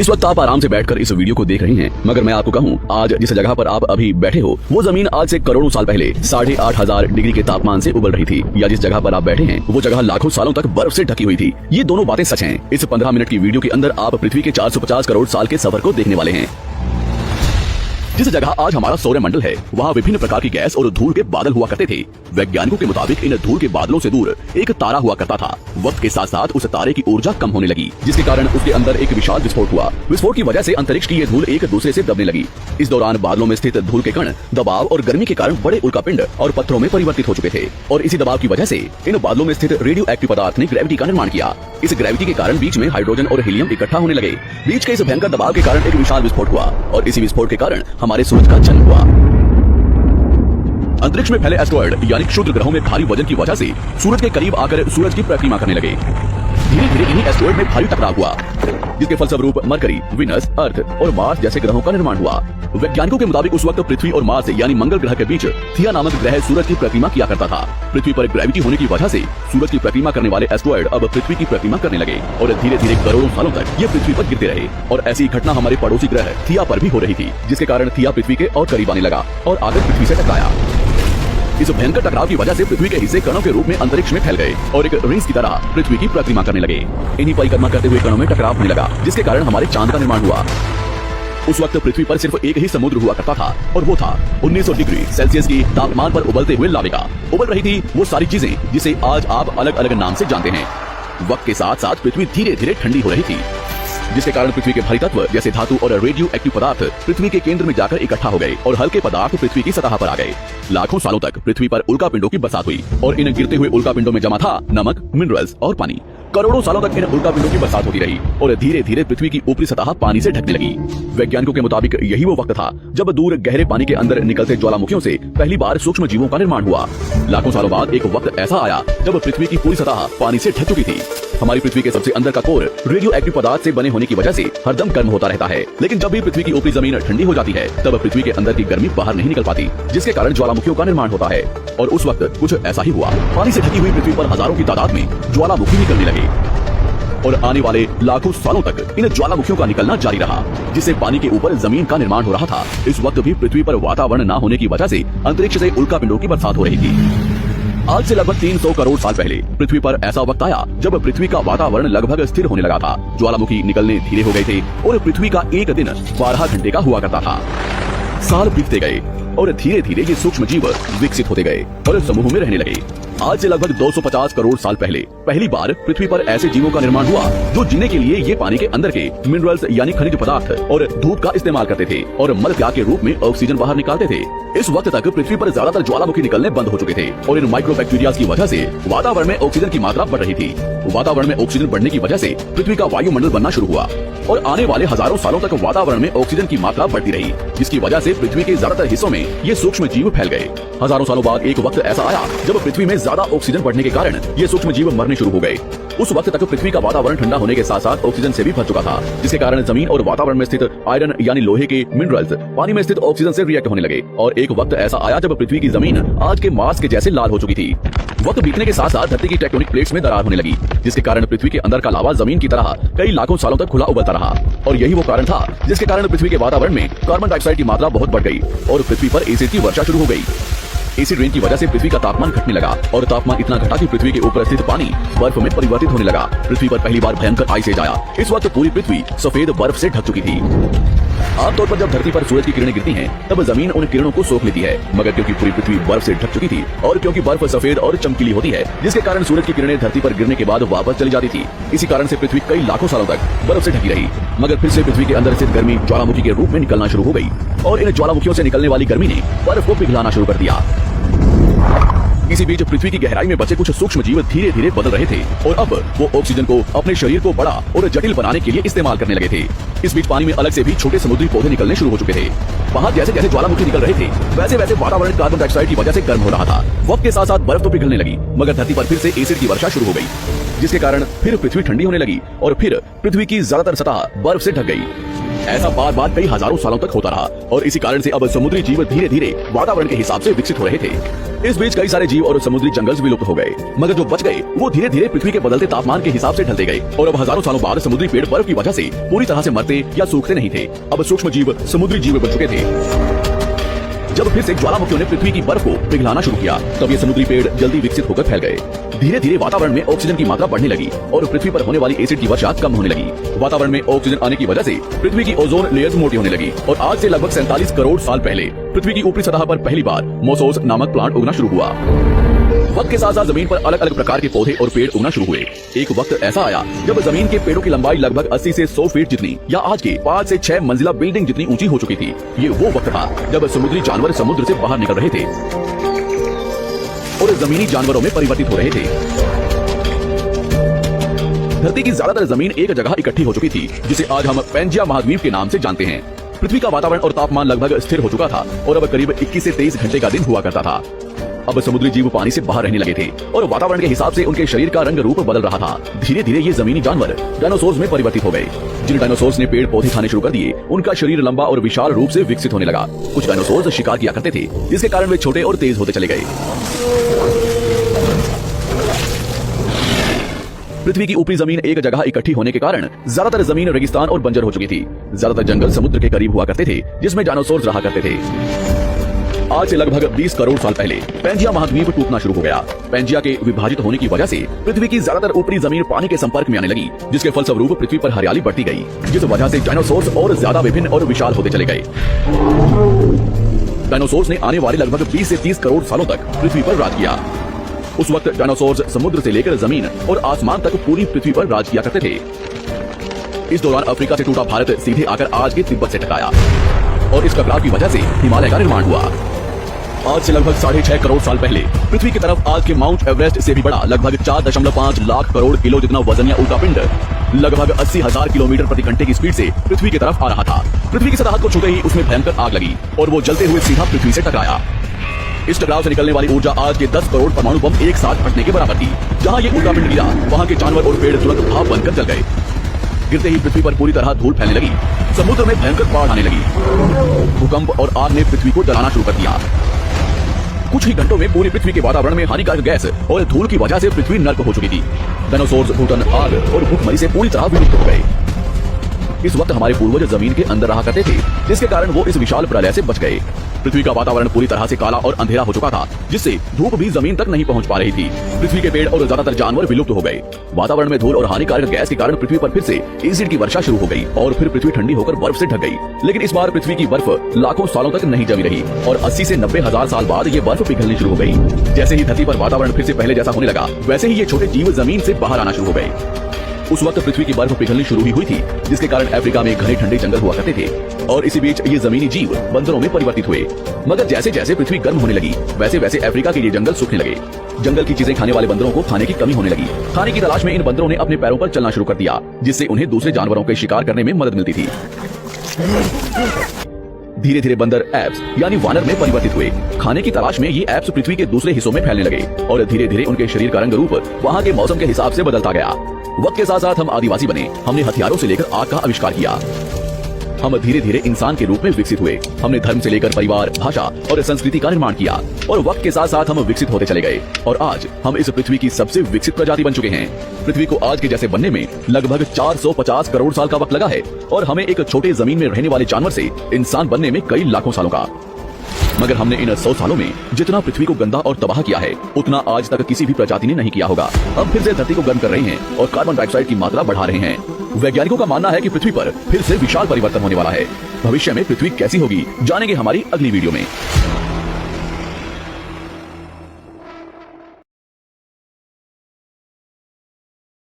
इस वक्त आप आराम से बैठकर इस वीडियो को देख रहे हैं, मगर मैं आपको कहूँ, आज जिस जगह पर आप अभी बैठे हो वो जमीन आज से करोड़ों साल पहले 8,500 डिग्री के तापमान से उबल रही थी, या जिस जगह पर आप बैठे हैं वो जगह लाखों सालों तक बर्फ से ढकी हुई थी। ये दोनों बातें सच हैं। इस 15 मिनट की वीडियो के अंदर आप पृथ्वी के 450 करोड़ साल के सफर को देखने वाले हैं। जिस जगह आज हमारा सौरमंडल है वहाँ विभिन्न प्रकार की गैस और धूल के बादल हुआ करते थे। वैज्ञानिकों के मुताबिक इन धूल के बादलों से दूर एक तारा हुआ करता था। वक्त के साथ साथ उस तारे की ऊर्जा कम होने लगी, जिसके कारण उसके अंदर एक विशाल विस्फोट हुआ। विस्फोट की वजह से अंतरिक्ष की ये धूल एक दूसरे से दबने लगी। इस दौरान बादलों में स्थित धूल के कण दबाव और गर्मी के कारण बड़े उल्कापिंड और पत्थरों में परिवर्तित हो चुके थे, और इसी दबाव की वजह से इन बादलों में स्थित रेडियो एक्टिव पदार्थ ने ग्रेविटी का निर्माण किया। इस ग्रेविटी के कारण बीच में हाइड्रोजन और हीलियम इकट्ठा होने लगे। बीच के इस भयंकर दबाव के कारण एक विशाल विस्फोट हुआ, और इसी विस्फोट के कारण हमारे सूरज का जन्म हुआ। अंतरिक्ष में फैले एस्टेरॉयड यानी क्षुद्र ग्रहों में भारी वजन की वजह से सूरज के करीब आकर सूरज की परिक्रमा करने लगे। धीरे धीरे इन्हीं एस्टेरॉयड में भारी टकराव हुआ, जिसके फलस्वरूप मरकरी, विनस, अर्थ और मार्स जैसे ग्रहों का निर्माण हुआ। वैज्ञानिकों के मुताबिक उस वक्त पृथ्वी और मार्स यानी मंगल ग्रह के बीच थिया नामक ग्रह सूरज की प्रतिमा किया करता था। पृथ्वी पर ग्रेविटी होने की वजह से सूरज की प्रतिमा करने वाले एस्टेरॉयड अब पृथ्वी की प्रतिमा करने लगे, और धीरे धीरे करोड़ों सालों तक ये पृथ्वी पर गिरते रहे। और ऐसी घटना हमारे पड़ोसी ग्रह थिया पर भी हो रही थी, जिसके कारण थिया पृथ्वी के और करीब आने लगा और आकर पृथ्वी से टकराया। इस भयंकर टकराव की वजह से पृथ्वी के हिस्से कणों के रूप में अंतरिक्ष में फैल गए और एक रिंग्स की तरह पृथ्वी की परिक्रमा करने लगे। इन्हीं परिक्रमा करते हुए कणों में टकराव होने लगा, जिसके कारण हमारे चांद का निर्माण हुआ। उस वक्त पृथ्वी पर सिर्फ एक ही समुद्र हुआ करता था, और वो था 1900 डिग्री सेल्सियस की तापमान पर उबलते हुए लाविका। उबल रही थी वो सारी चीजें जिसे आज आप अलग अलग नाम से जानते हैं। वक्त के साथ साथ पृथ्वी धीरे धीरे ठंडी हो रही थी, जिसके कारण पृथ्वी के भारी तत्व जैसे धातु और रेडियो एक्टिव पदार्थ पृथ्वी के केंद्र में जाकर इकट्ठा हो गए, और हल्के पदार्थ पृथ्वी की सतह पर आ गए। लाखों सालों तक पृथ्वी पर उल्कापिंडों की बरसात हुई, और इन गिरते हुए उल्कापिंडों में जमा था नमक, मिनरल्स और पानी। करोड़ों सालों तक इन उल्कापिंडों की बरसात होती रही, और धीरे धीरे पृथ्वी की ऊपरी सतह पानी से ढकने लगी। वैज्ञानिकों के मुताबिक यही वो वक्त था जब दूर गहरे पानी के अंदर निकलते ज्वालामुखियों से पहली बार सूक्ष्म जीवों का निर्माण हुआ। लाखों सालों बाद एक वक्त ऐसा आया जब पृथ्वी की पूरी सतह पानी से ढक चुकी थी। हमारी पृथ्वी के सबसे अंदर का कोर रेडियो एक्टिव पदार्थ से बने होने की वजह से हरदम गर्म होता रहता है, लेकिन जब भी पृथ्वी की ऊपरी जमीन ठंडी हो जाती है तब पृथ्वी के अंदर की गर्मी बाहर नहीं निकल पाती, जिसके कारण ज्वालामुखियों का निर्माण होता है। और उस वक्त कुछ ऐसा ही हुआ। पानी से ढकी हुई पृथ्वी पर हजारों की तादाद में ज्वालामुखी निकलने लगे, और आने वाले लाखों सालों तक इन ज्वालामुखियों का निकलना जारी रहा, जिससे पानी के ऊपर जमीन का निर्माण हो रहा था। इस वक्त भी पृथ्वी पर वातावरण न होने की वजह से अंतरिक्ष से उल्कापिंडों की बरसात हो रही थी। आज से लगभग 300 करोड़ साल पहले पृथ्वी पर ऐसा वक्त आया जब पृथ्वी का वातावरण लगभग स्थिर होने लगा था। ज्वालामुखी निकलने धीरे हो गए थे, और पृथ्वी का एक दिन 12 घंटे का हुआ करता था। साल बीतते गए, और धीरे धीरे ये सूक्ष्म जीव विकसित होते गए और समूह में रहने लगे। आज से लगभग 250 करोड़ साल पहले पहली बार पृथ्वी पर ऐसे जीवों का निर्माण हुआ जो जीने के लिए ये पानी के अंदर के मिनरल्स यानी खनिज पदार्थ और धूप का इस्तेमाल करते थे, और मल त्याग के रूप में ऑक्सीजन बाहर निकालते थे। इस वक्त तक पृथ्वी पर ज्यादातर ज्वालामुखी निकलने बंद हो चुके थे, और इन माइक्रोबैक्टीरिया की वजह से वातावरण में ऑक्सीजन की मात्रा बढ़ रही थी। वातावरण में ऑक्सीजन बढ़ने की वजह से पृथ्वी का वायुमंडल बनना शुरू हुआ, और आने वाले हजारों सालों तक वातावरण में ऑक्सीजन की मात्रा बढ़ती रही, जिसकी वजह से पृथ्वी के ज्यादातर हिस्सों में ये सूक्ष्म जीव फैल गए। हजारों सालों बाद एक वक्त ऐसा आया जब पृथ्वी में ज्यादा ऑक्सीजन बढ़ने के कारण ये सूक्ष्म जीव मरने शुरू हो गए। उस वक्त तक पृथ्वी का वातावरण ठंडा होने के साथ साथ ऑक्सीजन से भी भर चुका था, जिसके कारण जमीन और वातावरण में स्थित आयरन यानी लोहे के मिनरल्स पानी में स्थित ऑक्सीजन से रिएक्ट होने लगे, और एक वक्त ऐसा आया जब पृथ्वी की जमीन आज के मार्स के जैसे लाल हो चुकी थी। वक्त बीतने के साथ साथ धरती की टेक्टोनिक प्लेट्स में दरार होने लगी, जिसके कारण पृथ्वी के अंदर का लावा जमीन की तरह कई लाखों सालों तक खुला उबलता रहा, और यही वो कारण था जिसके कारण पृथ्वी के वातावरण में कार्बन डाइऑक्साइड की मात्रा बहुत बढ़ गई, और पृथ्वी पर एसिड की वर्षा शुरू हो गई। एसिड रेन की वजह से पृथ्वी का तापमान घटने लगा, और तापमान इतना घटा कि पृथ्वी के ऊपर स्थित पानी बर्फ में परिवर्तित होने लगा। पृथ्वी पर पहली बार भयंकर आइस एज आया। इस वक्त पूरी पृथ्वी सफेद बर्फ से ढक चुकी थी। आमतौर पर जब धरती पर सूरज की किरणें गिरती हैं, तब जमीन उन किरणों को सोख लेती है, मगर क्योंकि पूरी पृथ्वी बर्फ से ढक चुकी थी, और क्योंकि बर्फ सफेद और चमकीली होती है, जिसके कारण सूरज की किरणें धरती पर गिरने के बाद वापस चली जाती थी। इसी कारण से पृथ्वी कई लाखों सालों तक बर्फ से ढकी रही, मगर फिर से पृथ्वी के अंदर स्थित गर्मी ज्वालामुखी के रूप में निकलना शुरू हो गई, और इन ज्वालामुखियों से निकलने वाली गर्मी ने बर्फ को पिघलाना शुरू कर दिया। इसी बीच पृथ्वी की गहराई में बचे कुछ सूक्ष्म जीव धीरे धीरे बदल रहे थे, और अब वो ऑक्सीजन को अपने शरीर को बड़ा और जटिल बनाने के लिए इस्तेमाल करने लगे थे। इस बीच पानी में अलग से भी छोटे समुद्री पौधे निकलने शुरू हो चुके थे। बाहर जैसे जैसे ज्वालामुखी निकल रहे थे, वैसे वैसे वातावरण कार्बन डाइऑक्साइड की वजह से गर्म हो रहा था। वक्त के साथ साथ बर्फ तो पिघलने लगी, मगर धरती पर फिर से एसिड की वर्षा शुरू हो गई, जिसके कारण फिर पृथ्वी ठंडी होने लगी, और फिर पृथ्वी की ज्यादातर सतह बर्फ से ढक गई। ऐसा बार बार कई हजारों सालों तक होता रहा और इसी कारण से अब समुद्री जीव धीरे धीरे वातावरण के हिसाब से विकसित हो रहे थे। इस बीच कई सारे जीव और समुद्री जंगल विलुप्त हो गए, मगर जो बच गए वो धीरे धीरे पृथ्वी के बदलते तापमान के हिसाब से ढलते गए और अब हजारों सालों बाद समुद्री पेड़ बर्फ की वजह से पूरी तरह से मरते या सूखते नहीं थे। अब सूक्ष्म जीव समुद्री जीव बन चुके थे। जब फिर से ज्वालामुखियों ने पृथ्वी की बर्फ को पिघलाना शुरू किया तब ये समुद्री पेड़ जल्दी विकसित होकर फैल गए। धीरे धीरे वातावरण में ऑक्सीजन की मात्रा बढ़ने लगी और पृथ्वी पर होने वाली एसिड की वर्षा कम होने लगी। वातावरण में ऑक्सीजन आने की वजह से पृथ्वी की ओजोन लेयर्स मोटी होने लगी और आज से लगभग 47 करोड़ साल पहले पृथ्वी की ऊपरी सतह पर पहली बार मोसोस नामक प्लांट उगना शुरू हुआ। वक्त के साथ साथ जमीन पर अलग अलग प्रकार के पौधे और पेड़ उगना शुरू हुए। एक वक्त ऐसा आया जब जमीन के पेड़ों की लंबाई लगभग 80 से 100 फीट जितनी या आज के 5 से 6 मंजिला बिल्डिंग जितनी ऊंची हो चुकी थी। ये वो वक्त था जब समुद्री जानवर समुद्र से बाहर निकल रहे थे और जमीनी जानवरों में परिवर्तित हो रहे थे। धरती की ज्यादातर जमीन एक जगह इकट्ठी हो चुकी थी जिसे आज हम पैंजिया महाद्वीप के नाम से जानते हैं। पृथ्वी का वातावरण और तापमान लगभग स्थिर हो चुका था और अब करीब 21 से 23 घंटे का दिन हुआ करता था। अब समुद्री जीव पानी से बाहर रहने लगे थे और वातावरण के हिसाब से उनके शरीर का रंग रूप बदल रहा था। धीरे धीरे ये जमीनी जानवर डायनासोर्स में परिवर्तित हो गए। जिन डायनासोर्स ने पेड़ पौधे खाने शुरू कर दिए उनका शरीर लंबा और विशाल रूप से विकसित होने लगा। कुछ डायनासोर्स शिकार किया करते थे जिसके कारण वे छोटे और तेज होते चले गए। पृथ्वी की ऊपरी जमीन एक जगह इकट्ठी होने के कारण ज्यादातर जमीन रेगिस्तान और बंजर हो चुकी थी। ज्यादातर जंगल समुद्र के करीब हुआ करते थे जिसमें डायनासोर्स रहा करते थे। आज से लगभग 20 करोड़ साल पहले पैंजिया महाद्वीप टूटना शुरू हो गया। पैंजिया के विभाजित होने की वजह से पृथ्वी की ज्यादातर ऊपरी जमीन पानी के संपर्क में आने लगी, जिसके फलस्वरूप पृथ्वी पर हरियाली बढ़ती गई, जिस वजह से डायनासोर्स और ज्यादा विभिन्न और विशाल होते चले गए। डायनासोर्स ने आने वाले लगभग 20 से 30 करोड़ सालों तक पृथ्वी पर राज किया। उस वक्त डायनासोर्स समुद्र से लेकर जमीन और आसमान तक पूरी पृथ्वी पर राज किया करते थे। इस दौरान अफ्रीका से टूटा भारत सीधे आकर आज के तिब्बत से टकराया और इस टकराव की वजह से हिमालय का निर्माण हुआ। आज से लगभग 6.5 करोड़ साल पहले पृथ्वी की तरफ आज के माउंट एवरेस्ट से भी बड़ा लगभग 4.5 लाख करोड़ किलो जितना वजन या उल्कापिंड लगभग 80,000 किलोमीटर प्रति घंटे की स्पीड से पृथ्वी की तरफ आ रहा था। पृथ्वी की सतह को छूते ही उसमें भयंकर आग लगी और वो जलते हुए सीधा पृथ्वी से टकराया। इस टकराव से निकलने वाली ऊर्जा आज के 10 करोड़ परमाणु बम एक साथ फटने के बराबर थी। जहाँ ये उल्कापिंड गिरा वहाँ के जानवर और पेड़ तुरंत भाप बनकर जल गए। गिरते ही पृथ्वी पर पूरी तरह धूल फैलने लगी, समुद्र में भयंकर बाढ़ आने लगी। भूकंप और आग ने पृथ्वी को जलाना शुरू कर दिया। कुछ ही घंटों में पूरी पृथ्वी के वातावरण में हानिकारक गैस और धूल की वजह से पृथ्वी नर्क हो चुकी थी। डायनासोर्स, भूटन, आग और भूखमरी से पूरी तरह विलुप्त हो गए। इस वक्त हमारे पूर्वज जमीन के अंदर रहा करते थे, जिसके कारण वो इस विशाल प्रलय से बच गए। पृथ्वी का वातावरण पूरी तरह से काला और अंधेरा हो चुका था, जिससे धूप भी जमीन तक नहीं पहुंच पा रही थी। पृथ्वी के पेड़ और ज्यादातर जानवर विलुप्त हो गए। वातावरण में धूल और हानिकारक गैस के कारण पृथ्वी पर फिर से एसिड की वर्षा शुरू हो गई और फिर पृथ्वी ठंडी होकर बर्फ से ढक गई। लेकिन इस बार पृथ्वी की बर्फ लाखों सालों तक नहीं जमी रही और 80 से 90 हजार साल बाद ये बर्फ पिघलनी शुरू हो गई। जैसे ही धरती पर वातावरण फिर से पहले जैसा होने लगा, वैसे ही ये छोटे जीव जमीन से बाहर आना शुरू हो गए। उस वक्त पृथ्वी की बर्फ पिघलनी शुरू हुई थी, जिसके कारण अफ्रीका में घने ठंडे जंगल हुआ करते थे और इसी बीच ये जमीनी जीव बंदरों में परिवर्तित हुए। मगर जैसे जैसे पृथ्वी गर्म होने लगी, वैसे वैसे अफ्रीका के ये जंगल सूखने लगे। जंगल की चीजें खाने वाले बंदरों को खाने की कमी होने लगी। खाने की तलाश में इन बंदरों ने अपने पैरों पर चलना शुरू कर दिया, जिससे उन्हें दूसरे जानवरों के शिकार करने में मदद मिलती थी। धीरे धीरे बंदर एप्स यानी वानर में परिवर्तित हुए। खाने की तलाश में ये एप्स पृथ्वी के दूसरे हिस्सों में फैलने लगे और धीरे धीरे उनके शरीर का रंग रूप वहाँ के मौसम के हिसाब से बदलता गया। वक्त के साथ साथ हम आदिवासी बने। हमने हथियारों से लेकर आग का आविष्कार किया। हम धीरे धीरे इंसान के रूप में विकसित हुए। हमने धर्म से लेकर परिवार, भाषा और संस्कृति का निर्माण किया और वक्त के साथ साथ हम विकसित होते चले गए और आज हम इस पृथ्वी की सबसे विकसित प्रजाति बन चुके हैं। पृथ्वी को आज के जैसे बनने में लगभग 450 करोड़ साल का वक्त लगा है और हमें एक छोटे जमीन में रहने वाले जानवर से इंसान बनने में कई लाखों सालों का। मगर हमने इन 100 सालों में जितना पृथ्वी को गंदा और तबाह किया है, उतना आज तक किसी भी प्रजाति ने नहीं किया होगा। अब फिर से धरती को गर्म कर रहे हैं और कार्बन डाइऑक्साइड की मात्रा बढ़ा रहे हैं। वैज्ञानिकों का मानना है कि पृथ्वी पर फिर से विशाल परिवर्तन होने वाला है। भविष्य में पृथ्वी कैसी होगी, जानेंगे हमारी अगली वीडियो में।